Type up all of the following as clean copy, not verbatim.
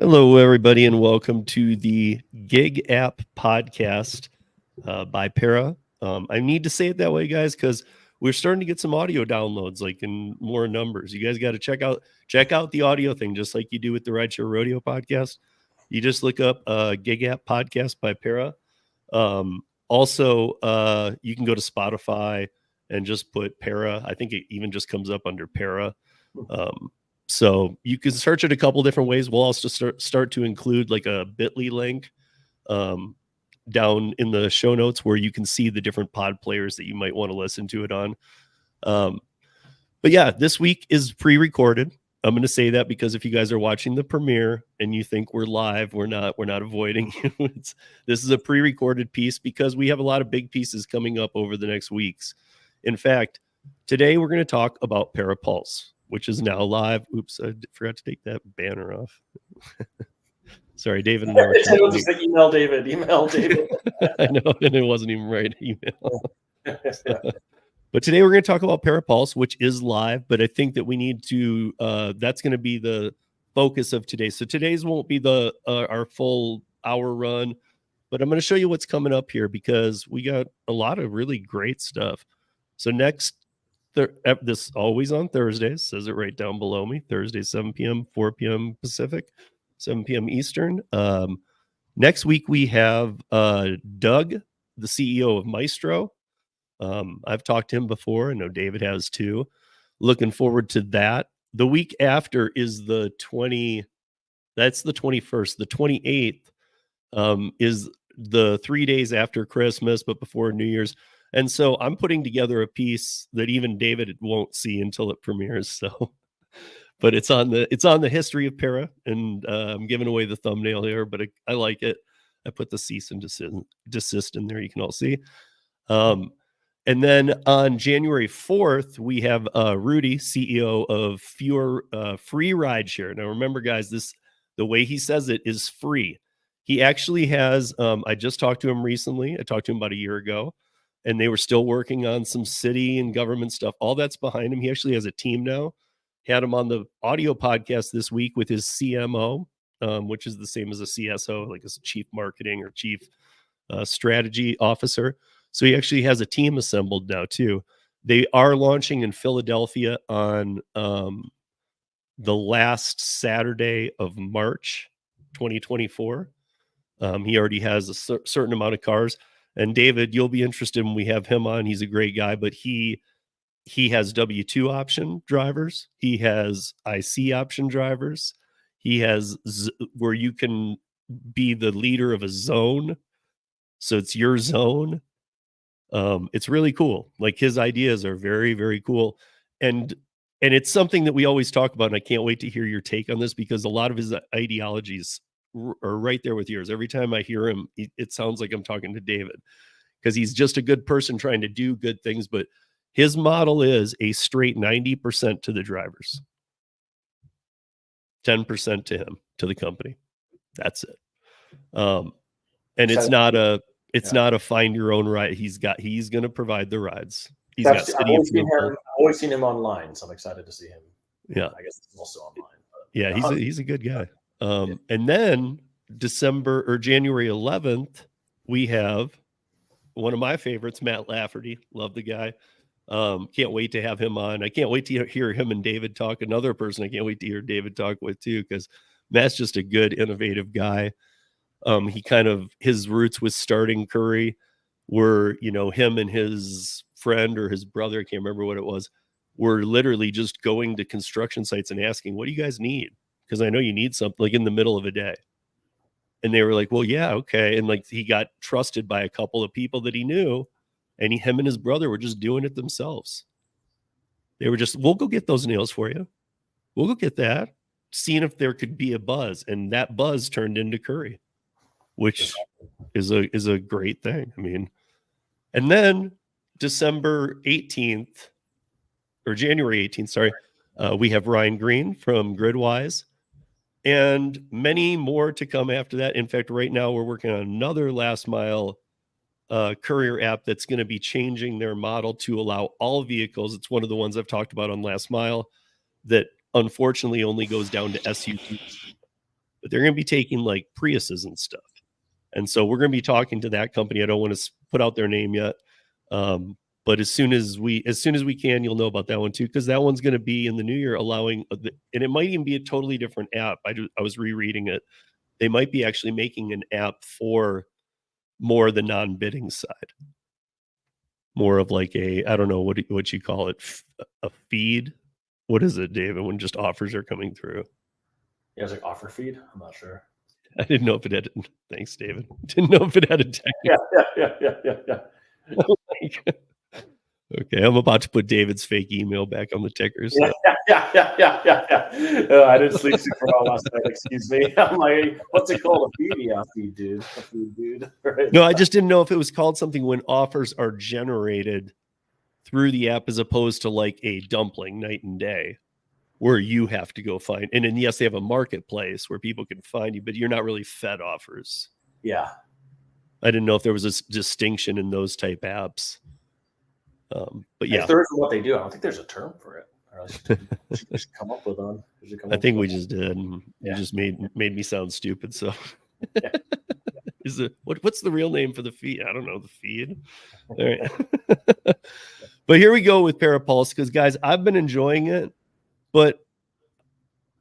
Hello, everybody, and welcome to the Gig App Podcast by Pera. I need to say it that way, guys, because we're starting to get some audio downloads, like in more numbers. You guys got to check out the audio thing, just like you do with the Rideshare Rodeo podcast. You just look up Gig App Podcast by Pera. Also, you can go to Spotify and just put Pera. I think it even just comes up under Pera. So you can search it a couple different ways. We'll also start to include like a bit.ly link down in the show notes where you can see the different pod players that you might want to listen to it on. But yeah, this week is pre-recorded. I'm going to say that because if you guys are watching the premiere and you think we're live, we're not avoiding you. This is a pre-recorded piece because we have a lot of big pieces coming up over the next weeks. In fact, today we're going to talk about Pera Pulse, which is now live. Oops, I forgot to take that banner off. Sorry, David. Just like email David. I know, and it wasn't even right email. But today we're going to talk about Pera Pulse, which is live, but I think that we need to, that's going to be the focus of today. So today's won't be the our full hour run, but I'm going to show you what's coming up here because we got a lot of really great stuff. So next, this always on Thursdays, says it right down below me, Thursday, 7 p.m., 4 p.m. Pacific, 7 p.m. Eastern. Next week, we have Doug, the CEO of Maestro. I've talked to him before. I know David has too. Looking forward to that. The week after is the 21st. The 28th is the 3 days after Christmas, but before New Year's. And so I'm putting together a piece that even David won't see until it premieres. So, but it's on the history of Pera, and I'm giving away the thumbnail here, but I like it. I put the cease and desist in there. You can all see. And then on January 4th, we have Rudy, CEO of Free Rideshare. Now, remember, guys, the way he says it is free. He actually has. I just talked to him recently. I talked to him about a year ago. And they were still working on some city and government stuff. All that's behind him. He actually has a team now. He had him on the audio podcast this week with his CMO, which is the same as a CSO, like a chief marketing or chief strategy officer. So he actually has a team assembled now too. They are launching in Philadelphia on the last Saturday of March, 2024. He already has a certain amount of cars. And David, you'll be interested when we have him on. He's a great guy, but he has W-2 option drivers. He has IC option drivers. He has where you can be the leader of a zone. So it's your zone. It's really cool. Like his ideas are very, very cool. And it's something that we always talk about. And I can't wait to hear your take on this because a lot of his ideologies are right there with yours. Every time I hear him, it sounds like I'm talking to David because he's just a good person trying to do good things. But his model is a straight 90% to the drivers, 10% to him, to the company. That's it. And it's not a find your own ride. He's going to provide the rides. I've always seen him online, so I'm excited to see him. Yeah, I guess he's also online. Yeah, he's a good guy. And then January 11th, we have one of my favorites, Matt Lafferty. Love the guy. Can't wait to have him on. I can't wait to hear him and David talk. Another person I can't wait to hear David talk with too, because Matt's just a good, innovative guy. His roots with starting Curry were, him and his friend or his brother, I can't remember what it was, were literally just going to construction sites and asking, what do you guys need? Because I know you need something, like in the middle of a day. And they were like, well, yeah, okay. And like he got trusted by a couple of people that he knew, and him and his brother were just doing it themselves. They were just, we'll go get those nails for you. We'll go get that, seeing if there could be a buzz. And that buzz turned into Curry, which is a great thing. I mean, and then January 18th, sorry, we have Ryan Green from Gridwise. And many more to come after that. In fact, right now we're working on another last mile courier app that's going to be changing their model to allow all vehicles. It's one of the ones I've talked about on last mile that unfortunately only goes down to SUVs. but they're going to be taking like Priuses and stuff. And so we're going to be talking to that company. I don't want to put out their name yet. But as soon as we can, you'll know about that one too, because that one's going to be in the new year, allowing, and it might even be a totally different app. I was rereading it. They might be actually making an app for more the non-bidding side, more of like I don't know what you call it, a feed. What is it, David? When just offers are coming through? Yeah, it's like offer feed. I'm not sure. I didn't know if it had. Thanks, David. Didn't know if it had a technical. Yeah. Okay, I'm about to put David's fake email back on the ticker. So. Yeah. I didn't sleep super well last night. Excuse me. I'm like, what's it called? A feed? Yeah, feed, dude. A feed, dude. Right? No, I just didn't know if it was called something when offers are generated through the app as opposed to like a dumpling night and day, where you have to go find. And then yes, they have a marketplace where people can find you, but you're not really fed offers. Yeah. I didn't know if there was a distinction in those type apps. But yeah, if there is what they do, I don't think there's a term for it. Or else you should just come up with one. I think we just did. And you just made me sound stupid. So yeah. Is it what's the real name for the feed? I don't know, the feed. All right. But here we go with Pera Pulse, because guys, I've been enjoying it, but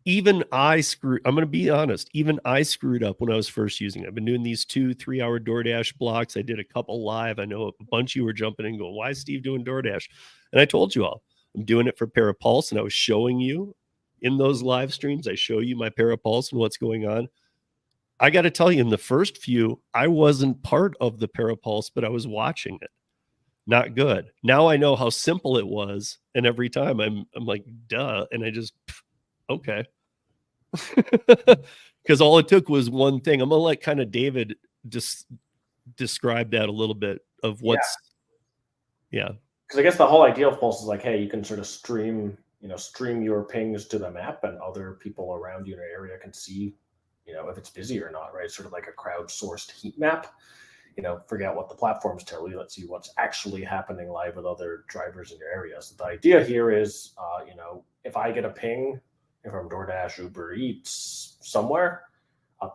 even I'm going to be honest, even I screwed up when I was first using it. I've been doing these 2-3 hour DoorDash blocks. I did a couple live. I know a bunch of you were jumping in and going, why is Steve doing DoorDash? And I told you all, I'm doing it for Pera Pulse, and I was showing you in those live streams. I show you my Pera Pulse and what's going on. I got to tell you, in the first few, I wasn't part of the Pera Pulse, but I was watching it. Not good. Now I know how simple it was, and every time I'm like, duh, and I just, okay. Because all it took was one thing. I'm gonna let kind of David just describe that a little bit of what's because I guess the whole idea of Pulse is like, hey, you can sort of stream your pings to the map, and other people around you in your area can see, if it's busy or not, right? It's sort of like a crowdsourced heat map. Forget what the platforms tell you. Let's see what's actually happening live with other drivers in your area. So the idea here is, if I get a ping from DoorDash, Uber Eats, somewhere,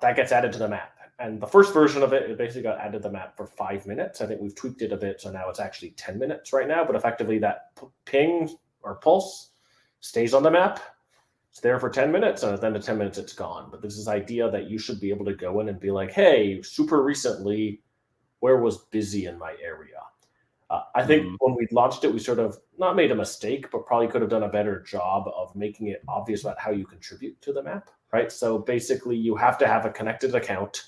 that gets added to the map. And the first version of it basically got added to the map for 5 minutes. I think we've tweaked it a bit, so now it's actually 10 minutes right now. But effectively, that ping or pulse stays on the map. It's there for 10 minutes, and at the end of 10 minutes, it's gone. But there's this idea that you should be able to go in and be like, hey, super recently, where was busy in my area? I think when we launched it, we sort of not made a mistake, but probably could have done a better job of making it obvious about how you contribute to the map, right? So basically, you have to have a connected account,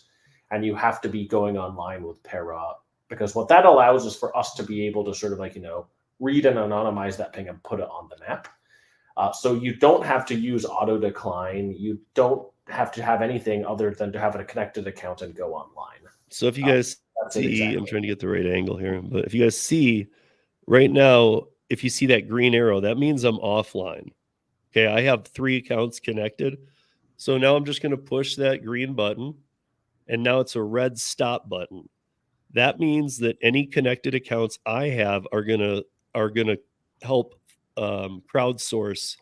and you have to be going online with Pera, because what that allows is for us to be able to sort of read and anonymize that ping and put it on the map. So you don't have to use auto decline. You don't have to have anything other than to have a connected account and go online. So if you guys see, exactly. I'm trying to get the right angle here, but if you guys see right now, if you see that green arrow, that means I'm offline. Okay, I have 3 accounts connected. So now I'm just going to push that green button, and now it's a red stop button. That means that any connected accounts I have are gonna help crowdsource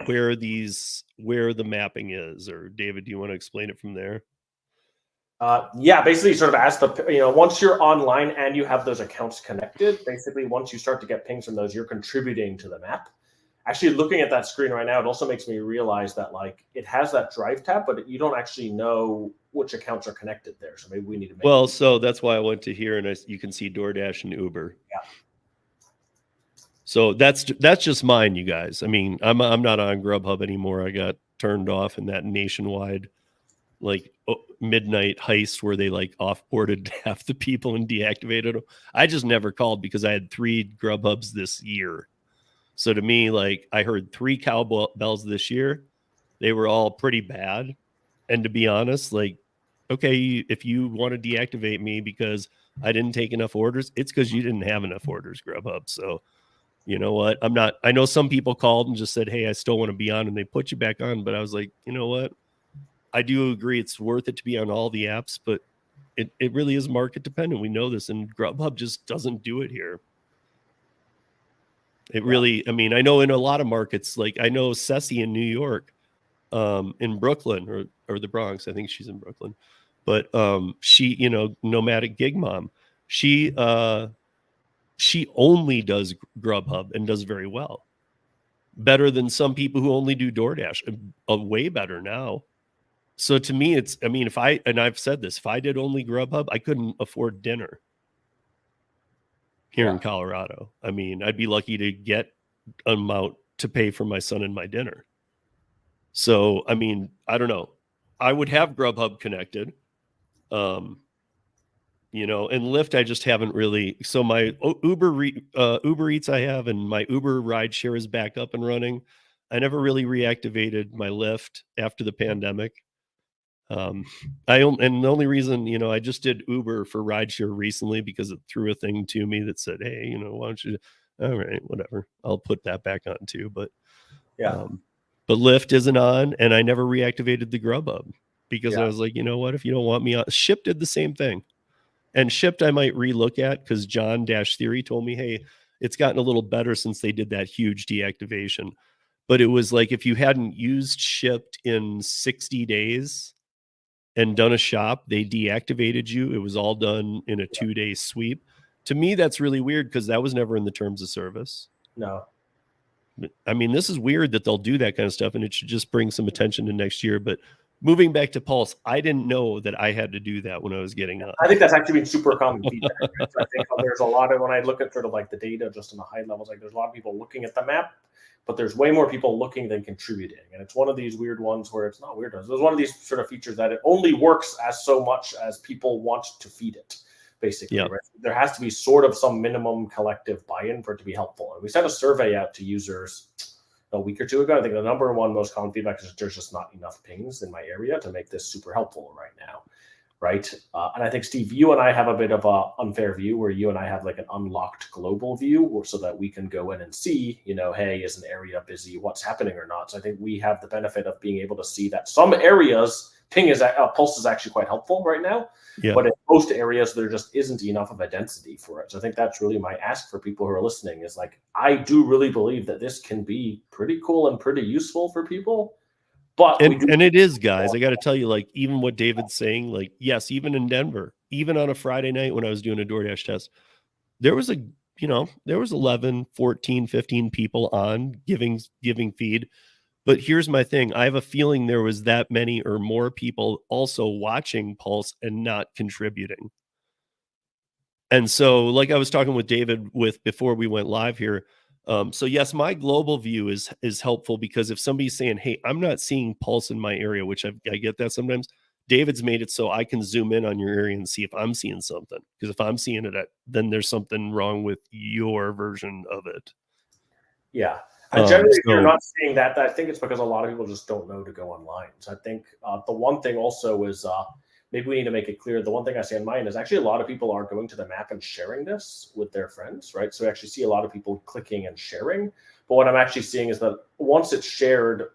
where the mapping is. Or David, do you want to explain it from there? Basically sort of as once you're online and you have those accounts connected, basically once you start to get pings from those, you're contributing to the map. Actually, looking at that screen right now, it also makes me realize that it has that drive tab, but you don't actually know which accounts are connected there. So maybe we need to make so that's why I went to here, and you can see DoorDash and Uber. Yeah. So that's just mine, you guys. I mean, I'm not on Grubhub anymore. I got turned off in that nationwide midnight heist where they offboarded half the people and deactivated them. I just never called because I had 3 Grubhubs this year. So to me, I heard 3 cowbells this year. They were all pretty bad. And to be honest, okay, if you want to deactivate me because I didn't take enough orders, it's because you didn't have enough orders, Grubhub. So you know what? I know some people called and just said, hey, I still want to be on, and they put you back on. But I was like, you know what? I do agree it's worth it to be on all the apps, but it really is market dependent. We know this, and Grubhub just doesn't do it here. It really, I mean, I know in a lot of markets, I know Ceci in New York, in Brooklyn or the Bronx. I think she's in Brooklyn, but she, you know, nomadic gig mom. She only does Grubhub and does very well, better than some people who only do DoorDash. Way better now. So to me, it's, I mean, I've said this, if I did only Grubhub, I couldn't afford dinner here in Colorado. I mean, I'd be lucky to get an amount to pay for my son and my dinner. So, I mean, I don't know. I would have Grubhub connected. You know, and Lyft, I just haven't really. So my Uber Eats I have, and my Uber rideshare is back up and running. I never really reactivated my Lyft after the pandemic. And the only reason, you know, I just did Uber for rideshare recently because it threw a thing to me that said, hey, you know, why don't you, all right, whatever, I'll put that back on too. But but Lyft isn't on, and I never reactivated the Grubhub because I was like, you know what, if you don't want me on. Shipt did the same thing, and Shipt I might relook at because John Dash Theory told me, hey, it's gotten a little better since they did that huge deactivation. But it was like, if you hadn't used Shipt in 60 days and done a shop, they deactivated you. It was all done in a 2-day sweep. To me, that's really weird because that was never in the terms of service. No. I mean, this is weird that they'll do that kind of stuff, and it should just bring some attention to next year. But moving back to Pulse, I didn't know that I had to do that when I was getting up. I think that's actually been super common feedback. Right? So I think there's a lot of, when I look at sort of like the data just in the high levels, like there's a lot of people looking at the map, but there's way more people looking than contributing. And it's one of these weird ones where it's not weird. It's one of these sort of features that it only works as so much as people want to feed it, basically. Right? There has to be sort of some minimum collective buy-in for it to be helpful. And we sent a survey out to users a week or two ago. I think the number one most common feedback is there's just not enough pings in my area to make this super helpful right now. Right. And I think, Steve, you and I have a bit of an unfair view where you and I have like an unlocked global view so that we can go in and see, you know, hey, is an area busy? What's happening or not? So I think we have the benefit of being able to see that some areas Pulse is actually quite helpful right now. Yeah. But in most areas, there just isn't enough of a density for it. So I think that's really my ask for people who are listening is like, I do really believe that this can be pretty cool and pretty useful for people. But and it is, guys. I got to tell you, like, even what David's saying, like, yes, even in Denver, even on a Friday night when I was doing a DoorDash test, there was 11, 14, 15 people on giving feed. But here's my thing. I have a feeling there was that many or more people also watching Pulse and not contributing. And so, like I was talking with David before we went live here, so yes, my global view is helpful because if somebody's saying, hey, I'm not seeing Pulse in my area, which I get that sometimes, David's made it so I can zoom in on your area and see if I'm seeing something. Because if I'm seeing it, then there's something wrong with your version of it. Yeah. And generally, if you're not seeing that, I think it's because a lot of people just don't know to go online. So I think the one thing also is maybe we need to make it clear. The one thing I see in mine is actually a lot of people are going to the map and sharing this with their friends, right? So we actually see a lot of people clicking and sharing. But what I'm actually seeing is that once it's shared,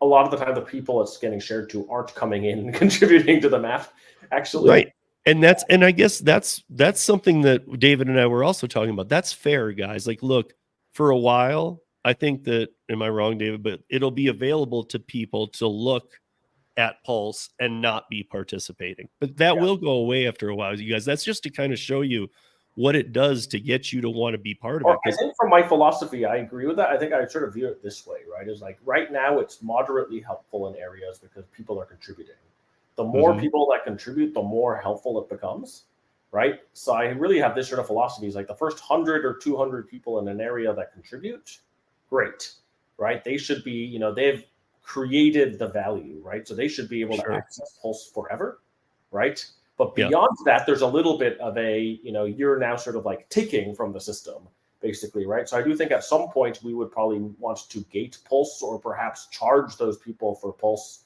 a lot of the time the people it's getting shared to aren't coming in and contributing to the map, actually. Right. And I guess that's something that David and I were also talking about. That's fair, guys. Like, look, for a while, I think that, am I wrong, David? But it'll be available to people to look at Pulse and not be participating. But that will go away after a while, you guys. That's just to kind of show you what it does to get you to want to be part of it. I think from my philosophy, I agree with that. I think I sort of view it this way, right? Is like right now it's moderately helpful in areas because people are contributing. The more people that contribute, the more helpful it becomes, right? So I really have this sort of philosophy is like the first 100 or 200 people in an area that contribute, great, right? They should be, you know, they've created the value, right? So they should be able to access Pulse forever, right? But beyond that, there's a little bit of a, you know, you're now sort of like taking from the system, basically, right? So I do think at some point we would probably want to gate Pulse or perhaps charge those people for Pulse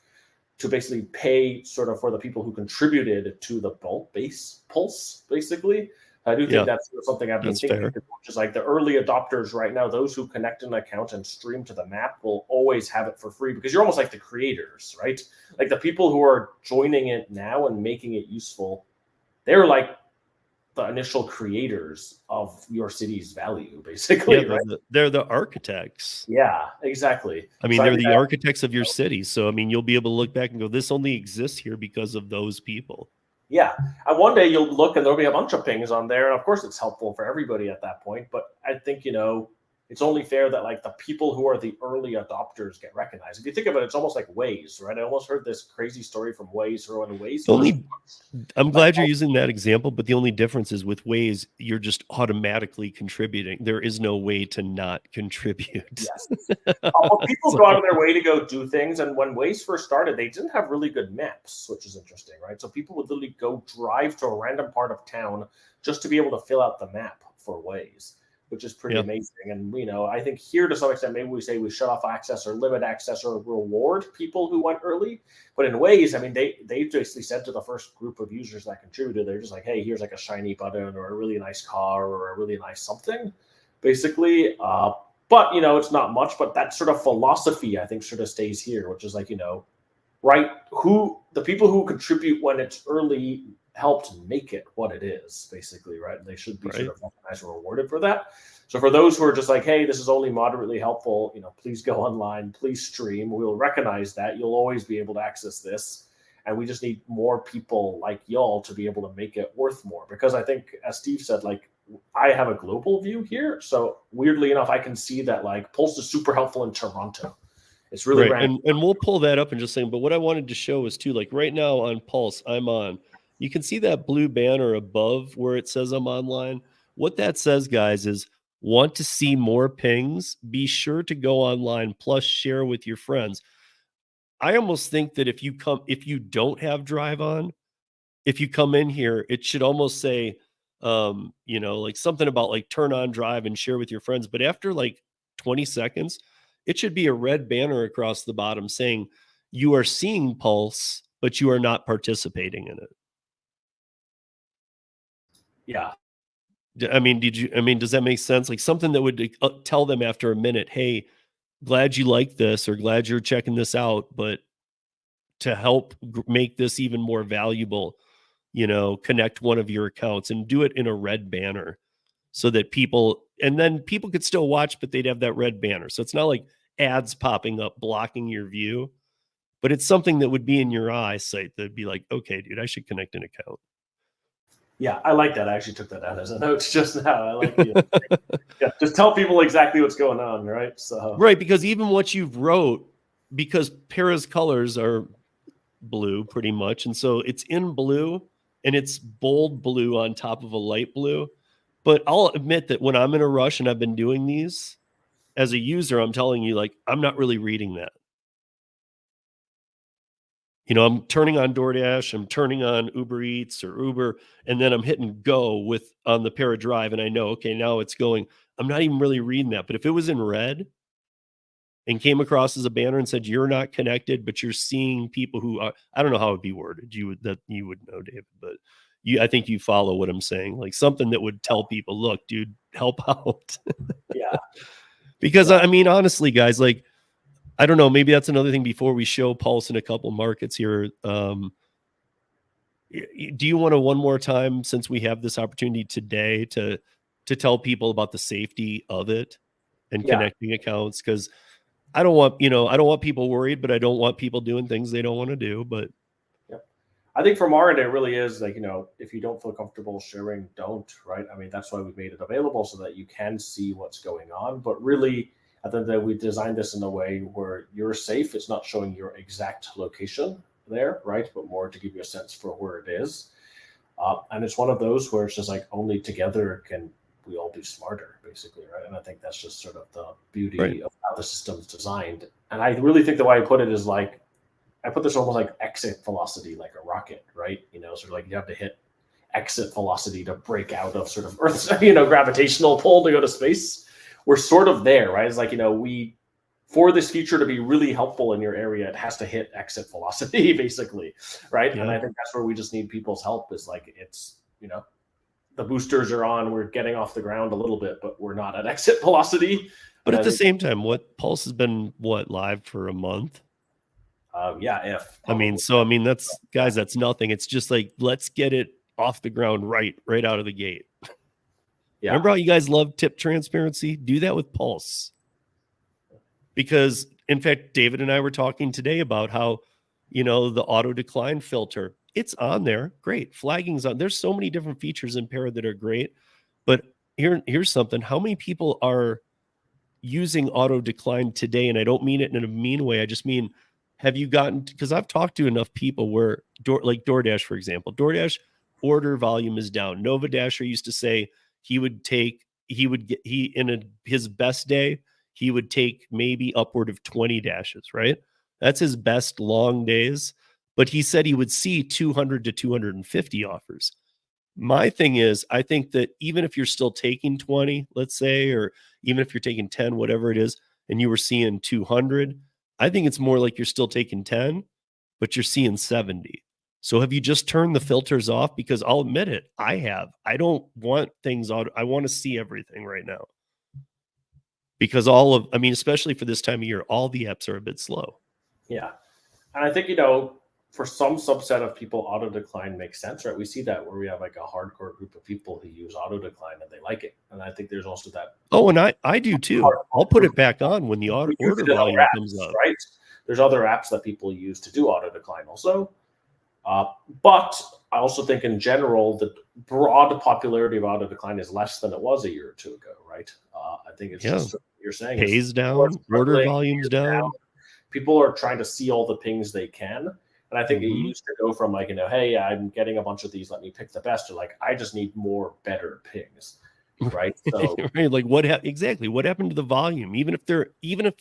to basically pay sort of for the people who contributed to the bulk base Pulse, basically. I do think that's something I've been thinking, which is like the early adopters right now, those who connect an account and stream to the map will always have it for free because you're almost like the creators, right? Like the people who are joining it now and making it useful, they're like the initial creators of your city's value, basically, Yeah, right? they're the architects. Yeah, exactly. I mean, So they're the architects of your city. So, I mean, you'll be able to look back and go, this only exists here because of those people. yeah, and one day you'll look and there'll be a bunch of pings on there, and of course it's helpful for everybody at that point. But I think it's only fair that like the people who are the early adopters get recognized. If you think of it, it's almost like Waze, right? I almost heard this crazy story from Waze, or when Waze I'm like, glad you're using that example, but the only difference is with Waze, you're just automatically contributing. There is no way to not contribute. yes. Well, people go out of their way to go do things, and when Waze first started, they didn't have really good maps, which is interesting, right? So people would literally go drive to a random part of town just to be able to fill out the map for Waze, which is pretty amazing. And I think here to some extent, maybe we say we shut off access or limit access or reward people who went early. But in Waze, I mean, they basically said to the first group of users that contributed, they're just like, hey, here's like a shiny button or a really nice car or a really nice something, basically. But it's not much, but that sort of philosophy, I think, sort of stays here, which is like, right, the people who contribute when it's early helped make it what it is, basically, right? And they should be sort of recognized and rewarded for that. So for those who are just like, hey, this is only moderately helpful, please go online, please stream. We'll recognize that. You'll always be able to access this. And we just need more people like y'all to be able to make it worth more. Because I think, as Steve said, like, I have a global view here. So weirdly enough, I can see that like Pulse is super helpful in Toronto. It's really and we'll pull that up in just a second. But what I wanted to show is too, like right now on Pulse, you can see that blue banner above where it says I'm online. What that says, guys, is want to see more pings? Be sure to go online, plus share with your friends. I almost think that if you don't have Drive on, if you come in here, it should almost say, like something about like turn on Drive and share with your friends. But after like 20 seconds, it should be a red banner across the bottom saying you are seeing Pulse, but you are not participating in it. Yeah. I mean, does that make sense? Like something that would tell them after a minute, hey, glad you like this or glad you're checking this out, but to help make this even more valuable, connect one of your accounts and do it in a red banner so that people could still watch, but they'd have that red banner. So it's not like ads popping up, blocking your view, but it's something that would be in your eyesight that'd be like, okay, dude, I should connect an account. Yeah, I like that. I actually took that out as a note just now. I like the yeah, just tell people exactly what's going on, right? So right, because even what you've wrote, because Pera's colors are blue pretty much, and so it's in blue and it's bold blue on top of a light blue. But I'll admit that when I'm in a rush and I've been doing these as a user, I'm telling you, like, I'm not really reading that. I'm turning on DoorDash, I'm turning on Uber Eats or Uber, and then I'm hitting go on the Pera Drive, and I know, okay, now it's going. I'm not even really reading that. But if it was in red and came across as a banner and said you're not connected, but you're seeing people who are, I don't know how it would be worded. You would know, David, but I think you follow what I'm saying. Like something that would tell people, look, dude, help out. Yeah. Because I mean, honestly, guys, like, I don't know, maybe that's another thing before we show Pulse in a couple markets here. Do you want to one more time, since we have this opportunity today, to tell people about the safety of it and connecting accounts? Because I don't want people worried, but I don't want people doing things they don't want to do. But I think from our end, it really is like, if you don't feel comfortable sharing, don't, right? I mean, that's why we made it available so that you can see what's going on. But really, I think that we designed this in a way where you're safe. It's not showing your exact location there, right? But more to give you a sense for where it is. And it's one of those where it's just like only together can we all be smarter, basically, right? And I think that's just sort of the beauty of how the system's designed. And I really think the way I put it is like, I put this almost like exit velocity, like a rocket, right? Sort of like you have to hit exit velocity to break out of sort of Earth's, gravitational pull to go to space. We're sort of there, right? It's like, for this feature to be really helpful in your area, it has to hit exit velocity, basically, right? Yeah. And I think that's where we just need people's help is like, it's, the boosters are on, we're getting off the ground a little bit, but we're not at exit velocity. But at the same time, Pulse has been live for a month? Yeah, that's guys, that's nothing. It's just like, let's get it off the ground right out of the gate. Yeah. Remember how you guys love tip transparency? Do that with Pulse. Because, in fact, David and I were talking today about how, the auto decline filter, it's on there. Great. Flagging's on. There's so many different features in Pera that are great. But here's something. How many people are using auto decline today? And I don't mean it in a mean way. I just mean, have you gotten, because I've talked to enough people where, like DoorDash, for example, DoorDash order volume is down. Nova Dasher used to say his best day, he would take maybe upward of 20 dashes, right? That's his best long days. But he said he would see 200 to 250 offers. My thing is, I think that even if you're still taking 20, let's say, or even if you're taking 10, whatever it is, and you were seeing 200, I think it's more like you're still taking 10, but you're seeing 70. So have you just turned the filters off? Because I'll admit it, I have. I don't want things out. I want to see everything right now. Because especially for this time of year, all the apps are a bit slow. Yeah. And I think, for some subset of people, auto decline makes sense, right? We see that where we have like a hardcore group of people who use auto decline and they like it. And I think there's also that. Oh, and I do too. I'll put it back on when the order volume comes up. Right. There's other apps that people use to do auto decline also. But I also think in general, the broad popularity of auto decline is less than it was a year or two ago, right? I think it's just what you're saying. Pays down, order volumes down. People are trying to see all the pings they can. And I think it used to go from like, hey, I'm getting a bunch of these, let me pick the best, to like, I just need more better pings, right? So right, like exactly what happened to the volume? Even if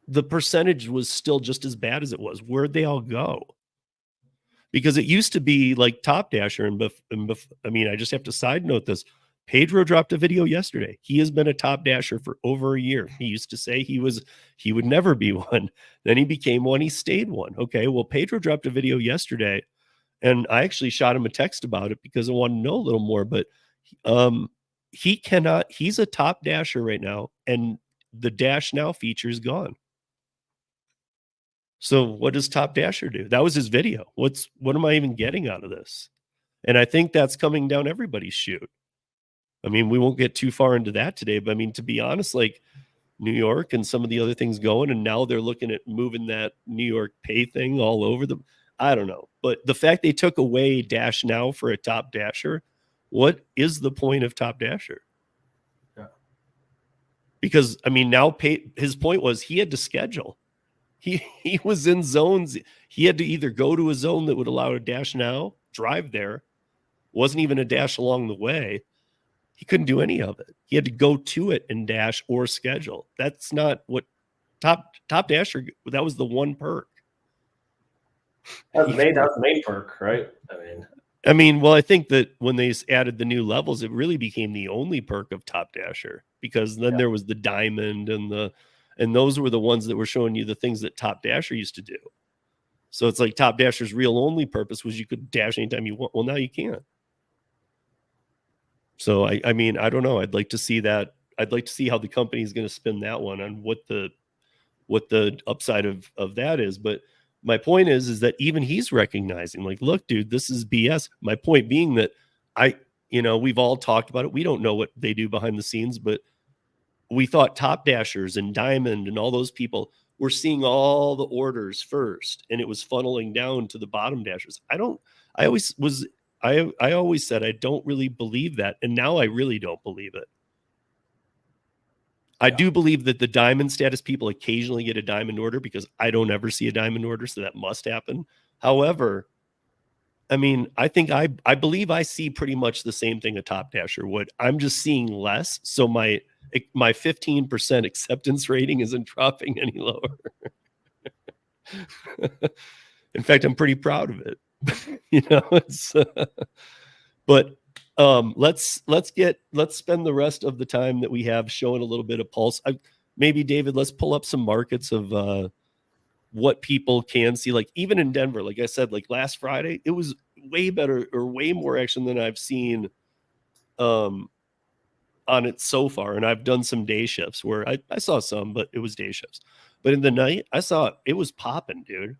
the percentage was still just as bad as it was, where'd they all go? Because it used to be like Top Dasher I just have to side note this. Pedro dropped a video yesterday. He has been a Top Dasher for over a year. He used to say he would never be one. Then he became one. He stayed one. Okay, well, Pedro dropped a video yesterday, and I actually shot him a text about it because I wanted to know a little more. But he's a Top Dasher right now, and the Dash Now feature is gone. So what does Top Dasher do? That was his video. What am I even getting out of this? And I think that's coming down everybody's chute. We won't get too far into that today, but to be honest, like New York and some of the other things going, and now they're looking at moving that New York Pay thing all over them. I don't know. But the fact they took away Dash Now for a Top Dasher, what is the point of Top Dasher? Yeah. Because, now his point was he had to schedule. He was in zones. He had to either go to a zone that would allow a Dash Now, drive there. Wasn't even a dash along the way. He couldn't do any of it. He had to go to it and dash or schedule. That's not what Top Dasher, that was the one perk. That was the main perk, right? Well, I think that when they added the new levels, it really became the only perk of Top Dasher, because then there was the diamond and those were the ones that were showing you the things that Top Dasher used to do. So it's like Top Dasher's real only purpose was you could dash anytime you want. Well, now you can't. So I don't know. I'd like to see that. I'd like to see how the company is going to spin that one on what the upside of that is. But my point is that even he's recognizing, like, look, dude, this is BS. My point being that we've all talked about it. We don't know what they do behind the scenes, but we thought Top Dashers and Diamond and all those people were seeing all the orders first, and it was funneling down to the bottom dashers. I always said I don't really believe that, and now I really don't believe it. I do believe that the diamond status people occasionally get a diamond order, because I don't ever see a diamond order, so that must happen. However, I think I believe I see pretty much the same thing a Top Dasher would. I'm just seeing less, so my 15% acceptance rating isn't dropping any lower. In fact, I'm pretty proud of it. But let's spend the rest of the time that we have showing a little bit of pulse. Maybe David, let's pull up some markets of what people can see. Like even in Denver, like I said, like last Friday, it was way better or way more action than I've seen on it so far. And I've done some day shifts where I saw some, but it was day shifts. But in the night, I saw it was popping, dude.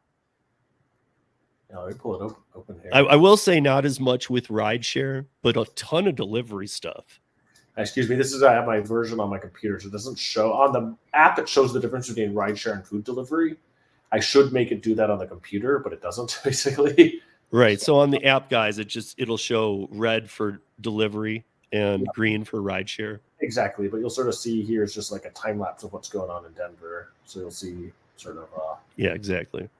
let me pull it open here. I will say not as much with rideshare, but a ton of delivery stuff. Excuse me, I have my version on my computer, so it doesn't show on the app. It shows the difference between rideshare and food delivery. I should make it do that on the computer, but it doesn't basically. Right. So on the app, guys, it'll show red for delivery and green for rideshare. Exactly, but you'll sort of see here is just like a time lapse of what's going on in Denver. So you'll see sort of. Yeah, exactly.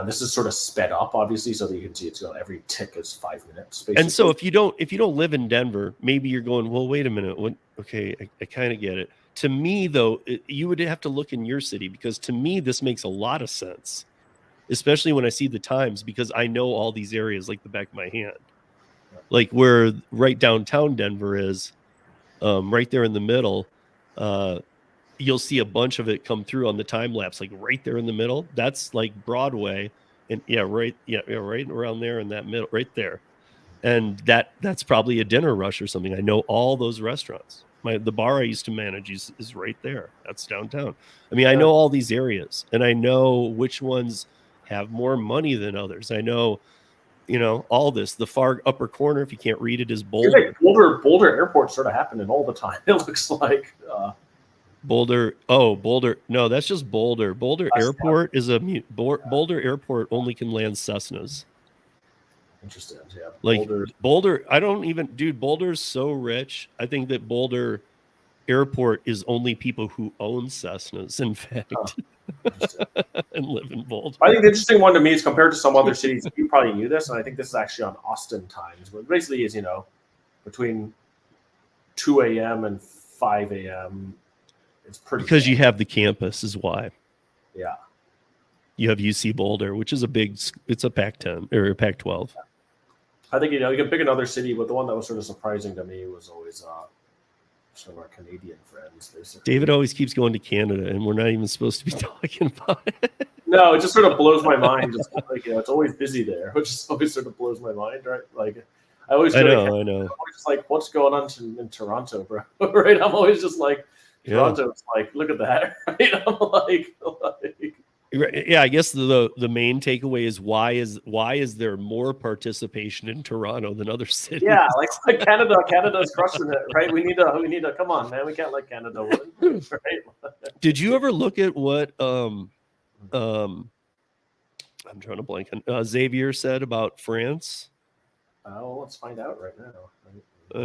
This is sort of sped up, obviously, so that you can see it's every tick is 5 minutes. Basically. And so if you don't live in Denver, maybe you're going, well, wait a minute. What? Okay, I kind of get it. To me, though, you would have to look in your city, because to me, this makes a lot of sense, especially when I see the times, because I know all these areas like the back of my hand. Like where right downtown Denver is, right there in the middle, you'll see a bunch of it come through on the time lapse, like right there in the middle. That's like Broadway, and right around there in that middle, right there. And that's probably a dinner rush or something. I know all those restaurants. The bar I used to manage is right there. That's downtown. I mean, I know all these areas, and I know which ones have more money than others. I know, all this. The far upper corner, if you can't read it, is Boulder. Boulder Airport sort of happening all the time. It looks like. Boulder. Oh, Boulder. No, that's just Boulder. Boulder Airport is Boulder Airport only can land Cessnas. Interesting. Yeah. Like Boulder. I don't even, dude, Boulder's so rich. I think that Boulder Airport is only people who own Cessnas, in fact, and live in Boulder. I think the interesting one to me is compared to some other cities, you probably knew this, and I think this is actually on Austin times, but basically is, between 2 a.m. and 5 a.m. It's pretty because you have the campus is why. Yeah. You have UC Boulder, which is it's a Pac-10 or a Pac-12. I think, you can pick another city, but the one that was sort of surprising to me was always some of our Canadian friends. Basically. David always keeps going to Canada, and we're not even supposed to be talking about it. No, it just sort of blows my mind. Just like, it's always busy there, which just always sort of blows my mind, right? Like, I know. I'm always just like, what's going on in Toronto, bro? Right? I'm always just like, Toronto's like, look at that, right? I'm like. Yeah, I guess the main takeaway is why is there more participation in Toronto than other cities? Yeah, like Canada's crushing it, right? We need to come on, man. We can't let Canada win, right? Did you ever look at what I'm trying to blank on Xavier said about France? Oh, let's find out right now.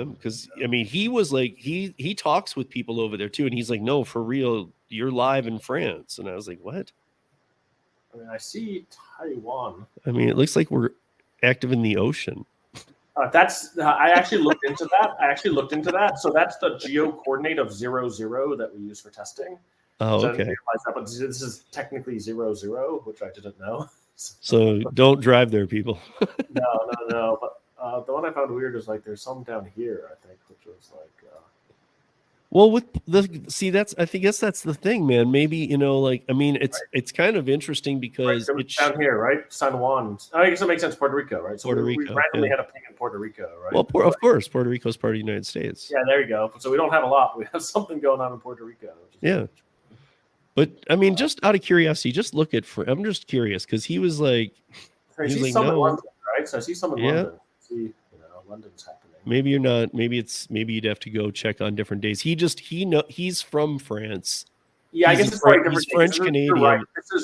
Because I mean, he was like he talks with people over there too, and he's like, no, for real, you're live in France, and I was like, what? I mean, I see Taiwan. I mean, it looks like we're active in the ocean. I actually looked into that. So that's the geo coordinate of 0, 0 that we use for testing. Oh, so okay. I realized that, but this is technically 0, 0, which I didn't know. So don't drive there, people. No. But the one I found weird is like there's some down here, I think, which was like. Well, with I guess that's the thing, man. Maybe, it's kind of interesting because it's down here, right? San Juan. I guess it makes sense. Puerto Rico, right? So we randomly had a ping in Puerto Rico, right? Well, of course, Puerto Rico is part of the United States. Yeah, there you go. So we don't have a lot. We have something going on in Puerto Rico. Yeah. But I mean, just out of curiosity, just look at. I'm just curious because he was like, I see some in London, right? So I see some in London. See, London's happening. Maybe you're not. Maybe you'd have to go check on different days. He's from France. Yeah, I guess it's probably different. He's French Canadian. Right.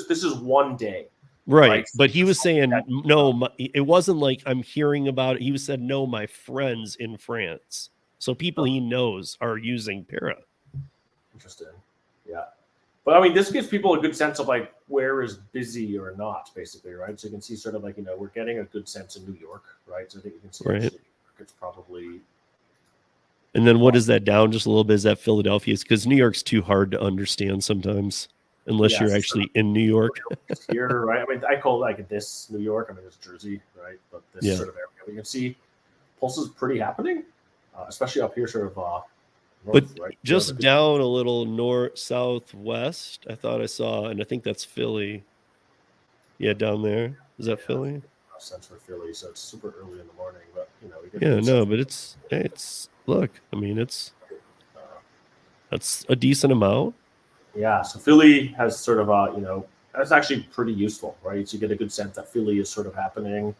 This is one day. Right. But he was saying no. It wasn't like I'm hearing about it. He said no. My friends in France, so people he knows are using Pera. Interesting. Yeah. But I mean, this gives people a good sense of like where is busy or not, basically, right? So you can see sort of like we're getting a good sense in New York, right? So I think you can see right. It's probably. And then what is that down just a little bit? Is that Philadelphia? Because New York's too hard to understand sometimes, unless you're actually in New York. Here, right? I mean, I call like this New York. I mean, it's Jersey, right? But this sort of area, you can see pulse is pretty happening, especially up here, sort of. North, but right? just down a little north, southwest, I thought I saw, and I think that's Philly. Yeah, down there. Is that Philly? Sense for Philly, so it's super early in the morning, but but it's look, I mean, that's a decent amount. Yeah, so Philly has sort of That's actually pretty useful, right? So you get a good sense that Philly is sort of happening.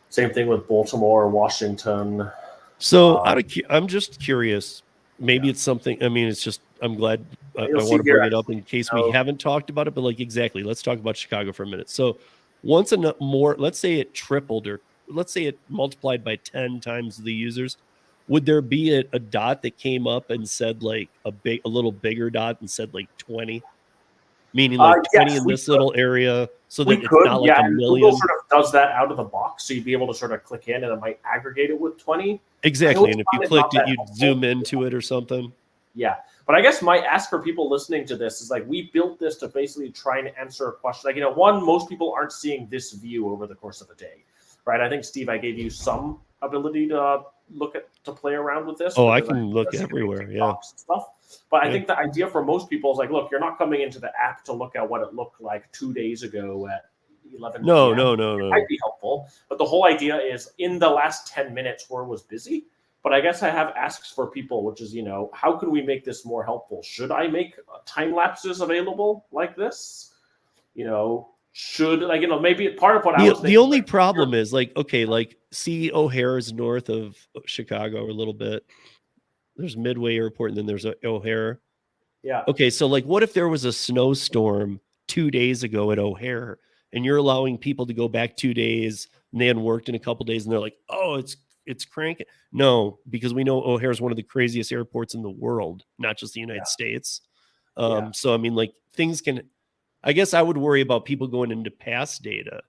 Same thing with Baltimore, Washington. So I'm just curious. Maybe it's something. I mean, it's just I'm glad I want to bring it up in case we haven't talked about it. But like exactly, let's talk about Chicago for a minute. So once more, let's say it tripled, or let's say it multiplied by 10 times the users. Would there be a dot that came up and said like a little bigger dot and said like 20? Meaning like 20 in this little area, so that it's not like a million. Google sort of does that out of the box, so you'd be able to sort of click in and it might aggregate it with 20. Exactly, and if you clicked it, you'd zoom into it or something. Yeah, but I guess my ask for people listening to this is like, we built this to basically try and answer a question. Like, one, most people aren't seeing this view over the course of a day, right? I think, Steve, I gave you some ability to to play around with this. Oh, I can look everywhere, yeah. Stuff. But I think the idea for most people is like, look, you're not coming into the app to look at what it looked like 2 days ago at 11 No. It might be helpful. But the whole idea is in the last 10 minutes where it was busy. But I guess I have asks for people, which is, how can we make this more helpful? Should I make time lapses available like this? Should, maybe part of what I was thinking. The only problem is see O'Hare is north of Chicago a little bit. There's Midway Airport and then there's O'Hare. Yeah. Okay, so what if there was a snowstorm 2 days ago at O'Hare and you're allowing people to go back 2 days and they hadn't worked in a couple days and they're like, oh, it's cranking. No, because we know O'Hare is one of the craziest airports in the world, not just the United States. So I mean, things can. I guess I would worry about people going into past data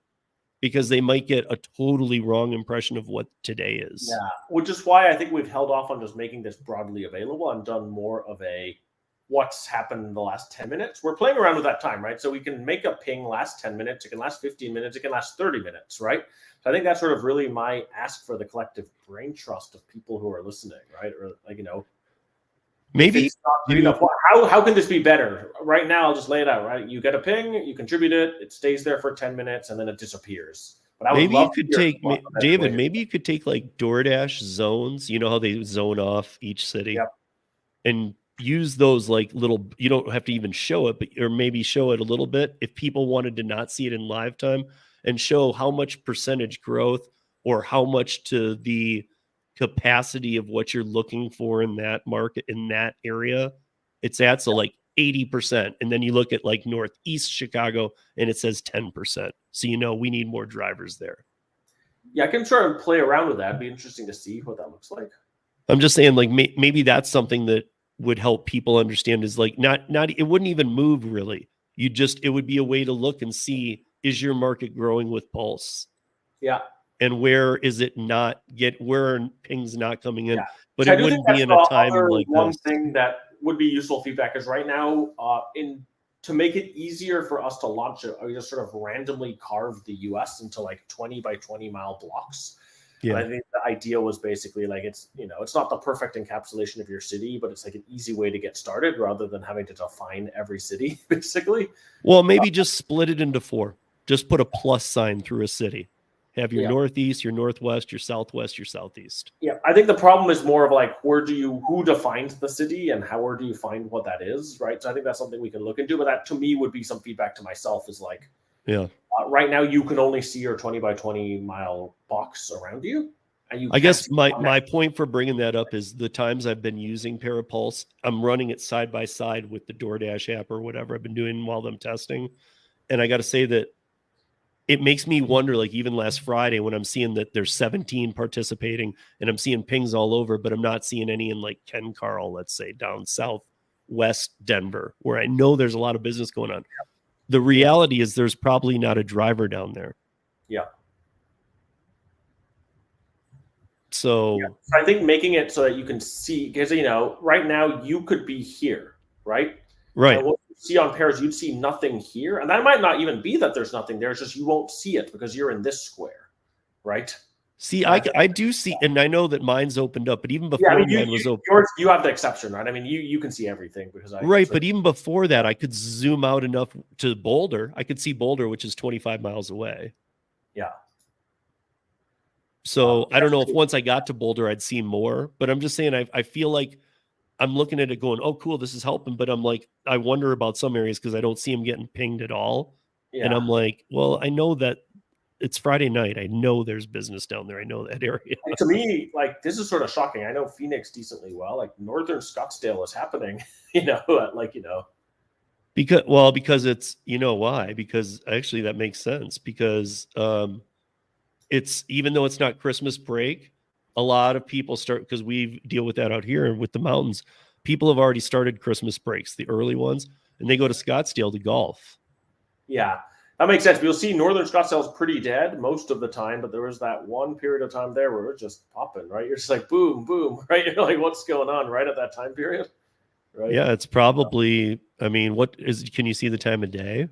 because they might get a totally wrong impression of what today is. Yeah, which is why I think we've held off on just making this broadly available and done more of a what's happened in the last 10 minutes. We're playing around with that time, right? So we can make a ping last 10 minutes. It can last 15 minutes. It can last 30 minutes, right? So I think that's sort of really my ask for the collective brain trust of people who are listening, right? Or maybe how can this be better? Right now, I'll just lay it out, right? You get a ping, you contribute it stays there for 10 minutes, and then it disappears. But maybe you could take, David, maybe you could take DoorDash zones. You know how they zone off each city? Yep. And use those little, you don't have to even show it, or maybe show it a little bit if people wanted to not see it in live time, and show how much percentage growth or how much to the capacity of what you're looking for in that market, in that area it's at. So 80%. And then you look at Northeast Chicago and it says 10%. So, we need more drivers there. Yeah, I can try and play around with that. It'd be interesting to see what that looks like. I'm just saying maybe that's something that would help people understand is not, it wouldn't even move really. It would be a way to look and see, is your market growing with Pulse? Yeah. And where is it not where are pings not coming in? Yeah. But so it wouldn't be in a time like one this. Thing that would be useful feedback is right now, to make it easier for us to launch it, we just sort of randomly carved the US into 20 by 20 mile blocks. Yeah. And I think the idea was basically it's not the perfect encapsulation of your city, but it's an easy way to get started rather than having to define every city, basically. Well, maybe just split it into 4. Just put a plus sign through a city. Have your northeast, your northwest, your southwest, your southeast. Yeah, I think the problem is more of who defines the city and where do you find what that is, right? So I think that's something we can look into, but that to me would be some feedback to myself is right now you can only see your 20 by 20 mile box around you. And I guess my point for bringing that up is the times I've been using Pera Pulse, I'm running it side by side with the DoorDash app or whatever I've been doing while I'm testing. And I got to say that it makes me wonder, even last Friday when I'm seeing that there's 17 participating and I'm seeing pings all over, but I'm not seeing any in Ken Carl, let's say down southwest Denver, where I know there's a lot of business going on. The reality is there's probably not a driver down there. Yeah. So I think making it so that you can see, because, right now you could be here, right? Right. What you see on pairs, you'd see nothing here. And that might not even be that there's nothing there. It's just you won't see it because you're in this square, right? See, I do see, and I know that mine's opened up, but even before mine was open. Yours, you have the exception, right? I mean, you can see everything because but even before that, I could zoom out enough to Boulder. I could see Boulder, which is 25 miles away. Yeah. So I don't know if once I got to Boulder, I'd see more, but I'm just saying, I feel like I'm looking at it going, oh, cool, this is helping. But I'm like, I wonder about some areas because I don't see them getting pinged at all. And I'm like, well, I know that it's Friday night. I know there's business down there. I know that area. And to me, like, this is sort of shocking. I know Phoenix decently well. Like, Northern Scottsdale is happening, Because it's, why? Because actually that makes sense because it's, even though it's not Christmas break, a lot of people start, because we deal with that out here with the mountains. People have already started Christmas breaks, the early ones, and they go to Scottsdale to golf. Yeah, that makes sense. You'll see Northern Scottsdale is pretty dead most of the time, but there was that one period of time there where it was just popping, right? You're just like, boom, boom, right? You're like, what's going on right at that time period? Right? Yeah, it's probably, can you see the time of day?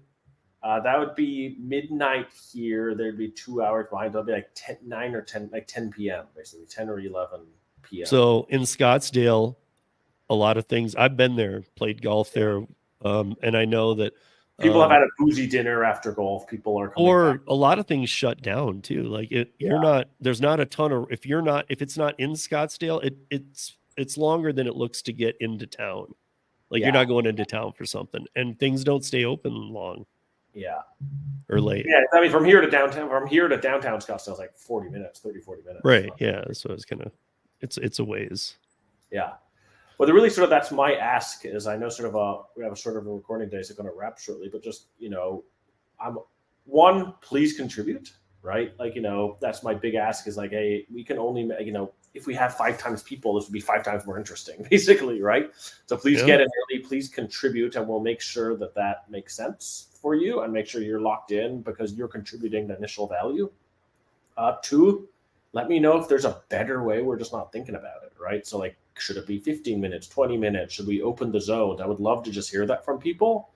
That would be midnight here. There'd be 2 hours behind. That'd be like 9 or 10, like 10 p.m., basically 10 or 11 p.m. So in Scottsdale, a lot of things, I've been there, played golf there. And I know that people have had a boozy dinner after golf. People are coming back. A lot of things shut down too. Like there's not a ton of, if it's not in Scottsdale, it's longer than it looks to get into town. Like you're not going into town for something, and things don't stay open long. Yeah. Or late. Yeah. I mean, from here to downtown Scottsdale is like 40 minutes. Right. So. Yeah. So it's kind of, it's a ways. Yeah. Well, really sort of that's my ask is, I know sort of we have a sort of a recording day, so going to wrap shortly, but just, please contribute, right? Like, that's my big ask is like, hey, we can only, if we have 5 times people, this would be 5 times more interesting, basically, right? So please get in early, please contribute, and we'll make sure that makes sense for you and make sure you're locked in because you're contributing the initial value. 2, let me know if there's a better way. We're just not thinking about it, right? So like, should it be 15 minutes, 20 minutes? Should we open the zones? I would love to just hear that from people.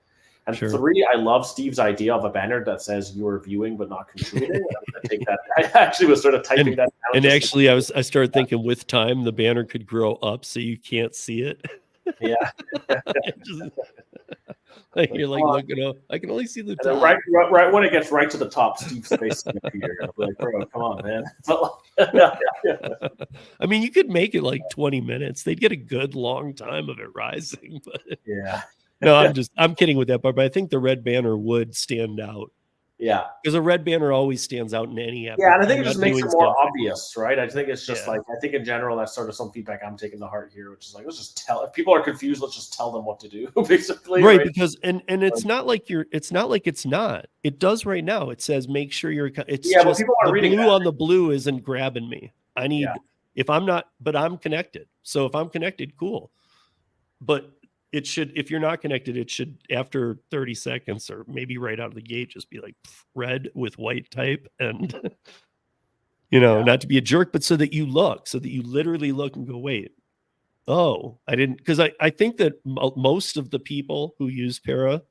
And 3, I love Steve's idea of a banner that says you are viewing but not contributing. I'm going to take that. I actually was sort of typing that down. And actually, I started thinking with time, the banner could grow up so you can't see it. Yeah. Like you're like looking up. I can only see the top. Right when it gets right to the top, Steve's face is here. I'm like, bro, come on, man. I mean, you could make it like 20 minutes. They'd get a good long time of it rising. But yeah. No, I'm kidding with that part, but I think the red banner would stand out. Yeah. Because a red banner always stands out in any episode. Yeah, and I think it just makes it more obvious, right? I think it's just like, I think in general, that's sort of some feedback I'm taking to heart here, which is like, let's just if people are confused, let's just tell them what to do, basically. Right, because, and it's not like it's not. It does right now. It says, make sure it's just, people are reading blue on the blue isn't grabbing me. I need, if I'm not, but I'm connected. So if I'm connected, cool. But it should, if you're not connected, it should, after 30 seconds or maybe right out of the gate, just be like red with white type. And, not to be a jerk, but so that you literally look and go, wait, oh, I didn't, because I think that most of the people who use Pera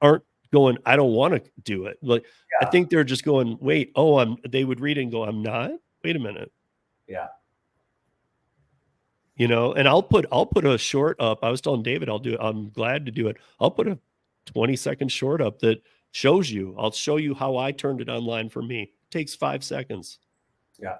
aren't going, I don't want to do it. Like, I think they're just going, wait, they would read it and go, I'm not, wait a minute. Yeah. And I'll put a short up. I was telling David, I'll do it. I'm glad to do it. I'll put a 20-second short up that shows you. I'll show you how I turned it online for me. It takes 5 seconds. Yeah.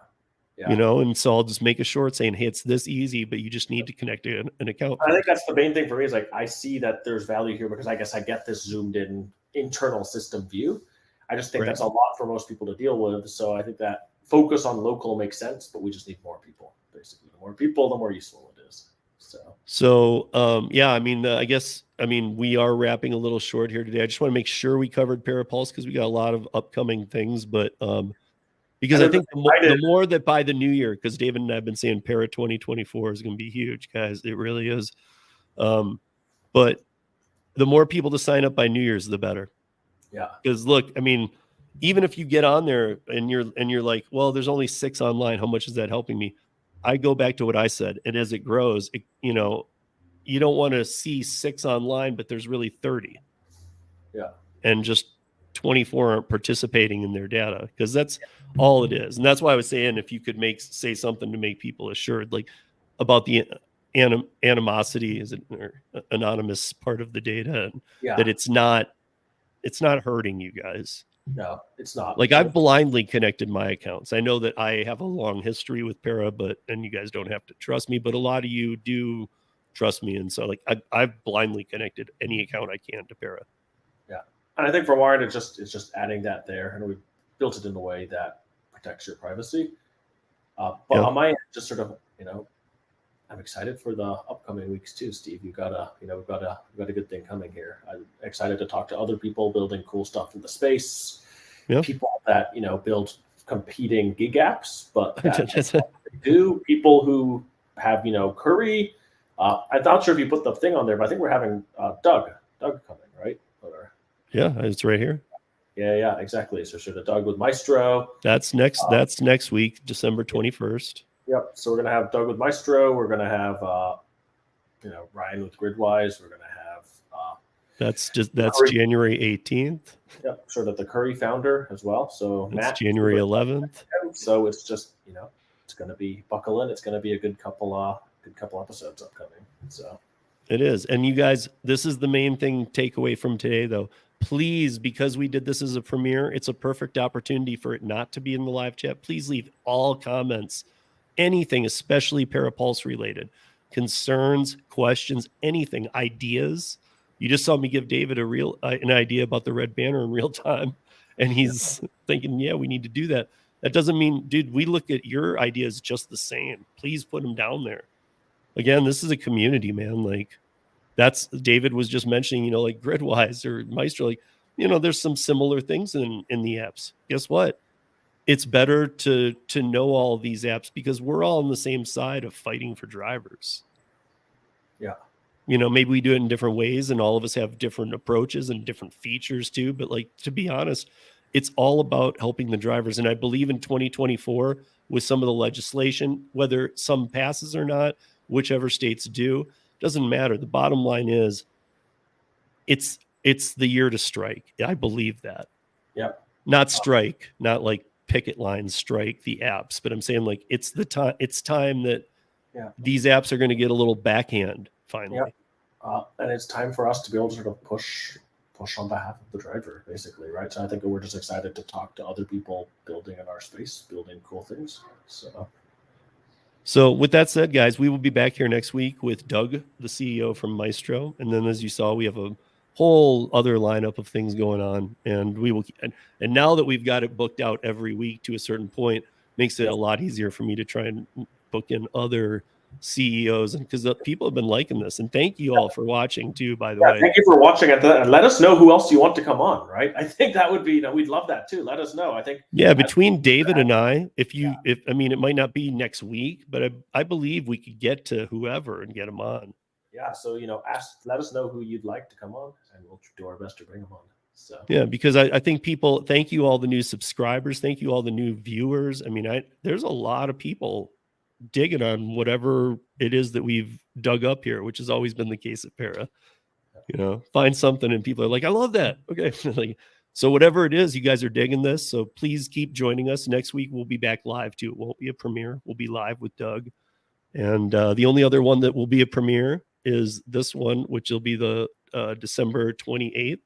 And so I'll just make a short saying, hey, it's this easy, but you just need to connect an account. I think that's the main thing for me is like, I see that there's value here because I guess I get this zoomed in internal system view. I just think that's a lot for most people to deal with. So I think that focus on local makes sense, but we just need more people. Basically, the more people, the more useful it is. So I mean, we are wrapping a little short here today. I just want to make sure we covered Pera because we got a lot of upcoming things, but because I think the more that by the new year, because David and I have been saying Pera 2024 is going to be huge, guys. It really is. But the more people to sign up by New Year's, the better. Yeah. Because look, I mean, even if you get on there and you're like, well, there's only 6 online. How much is that helping me? I go back to what I said. And as it grows, you don't want to see 6 online, but there's really 30. Yeah. And just 24 aren't participating in their data because that's all it is. And that's why I was saying, if you could say something to make people assured, like about the animosity, is it or anonymous part of the data, and that it's not hurting you guys. No, it's not. Like, I've blindly connected my accounts. I know that I have a long history with Pera, and you guys don't have to trust me, but a lot of you do trust me. And so like I've blindly connected any account I can to Pera. Yeah, and I think for Warren, it's just adding that there, and we built it in a way that protects your privacy. But on my end, just sort of, I'm excited for the upcoming weeks too, Steve. We've got a good thing coming here. I'm excited to talk to other people building cool stuff in the space. People that build competing gig apps, but that's what they do. People who have Curry. I'm not sure if you put the thing on there, but I think we're having Doug coming, right? Yeah, it's right here. Yeah, exactly. So sort of Doug with Maestro. That's next week, December 21st. Yep. So we're gonna have Doug with Maestro. We're gonna have Ryan with Gridwise. We're gonna have that's January 18th. Yep. Sort of the Curry founder as well. So that's Matt, January 11th. So it's just it's gonna be buckle in. It's gonna be a good couple episodes upcoming. So it is. And you guys, this is the main thing takeaway from today though. Please, because we did this as a premiere, it's a perfect opportunity for it not to be in the live chat. Please leave all comments, anything, especially Parapulse related, concerns, questions, anything, ideas. You just saw me give David an idea about the red banner in real time, and he's thinking, yeah, we need to do that. That doesn't mean, dude, we look at your ideas just the same. Please put them down there. Again, this is a community, man. Like, that's David was just mentioning, like Gridwise or Maestro, like, there's some similar things in the apps. Guess what? It's better to know all these apps because we're all on the same side of fighting for drivers. Yeah. Maybe we do it in different ways and all of us have different approaches and different features too. But like, to be honest, it's all about helping the drivers. And I believe in 2024 with some of the legislation, whether some passes or not, whichever states do, doesn't matter. The bottom line is it's the year to strike. I believe that. Yeah. Not strike, not like picket lines strike the apps, but I'm saying like it's time that these apps are going to get a little backhand finally. Yeah. And it's time for us to be able to sort of push on behalf of the driver, basically, right? So I think we're just excited to talk to other people building in our space, building cool things. So with that said, guys, we will be back here next week with Doug, the CEO from Maestro. And then as you saw, we have a whole other lineup of things going on. And we will, and now that we've got it booked out every week to a certain point, makes it a lot easier for me to try and book in other CEOs, and because people have been liking this. And thank you all for watching too, by the way. Thank you for watching, and let us know who else you want to come on, right? I think that would be, we'd love that too. Let us know. I think between David and I, if it might not be next week, but I believe we could get to whoever and get them on. Yeah, so let us know who you'd like to come on, and we'll do our best to bring them on. So because I think people, thank you all the new subscribers, thank you all the new viewers. I mean, there's a lot of people digging on whatever it is that we've dug up here, which has always been the case at Pera. Find something and people are like, I love that. Okay. So whatever it is, you guys are digging this. So please keep joining us. Next week, we'll be back live too. It won't be a premiere. We'll be live with Doug. And the only other one that will be a premiere is this one, which will be the December 28th.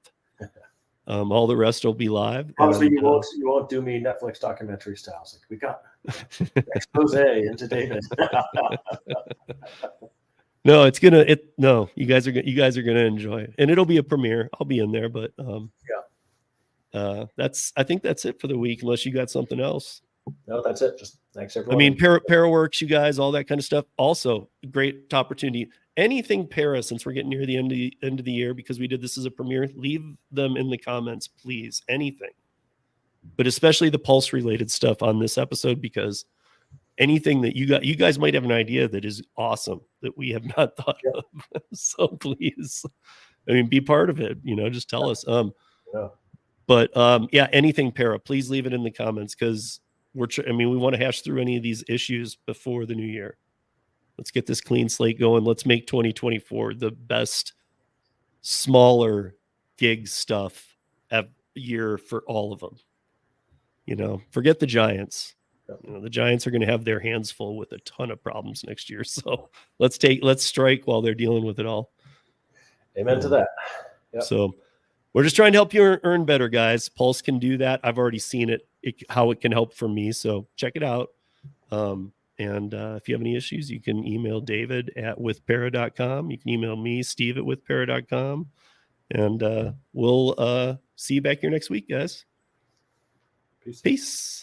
All the rest will be live. Obviously, you won't do me Netflix documentary style. Like, we got expose into David. No, you guys are gonna enjoy it, and it'll be a premiere. I'll be in there, but I think that's it for the week, unless you got something else. No, that's it. Just thanks everyone. I mean, Pera works, you guys, all that kind of stuff. Also, great opportunity. Anything Pera, since we're getting near the end of the year, because we did this as a premiere, leave them in the comments, please. Anything, but especially the Pulse related stuff on this episode, because anything that you guys might have an idea that is awesome that we have not thought of. So please, I mean, be part of it. Just tell us. But anything Pera, please leave it in the comments, because we want to hash through any of these issues before the new year. Let's get this clean slate going. Let's make 2024 the best smaller gig stuff year for all of them. Forget the Giants. The Giants are going to have their hands full with a ton of problems next year. So let's strike while they're dealing with it all. Amen to that. Yep. So we're just trying to help you earn better, guys. Pulse can do that. I've already seen how it can help for me. So check it out. And if you have any issues, you can email David at withpera.com. You can email me, Steve, at withpera.com. And we'll see you back here next week, guys. Peace. Peace.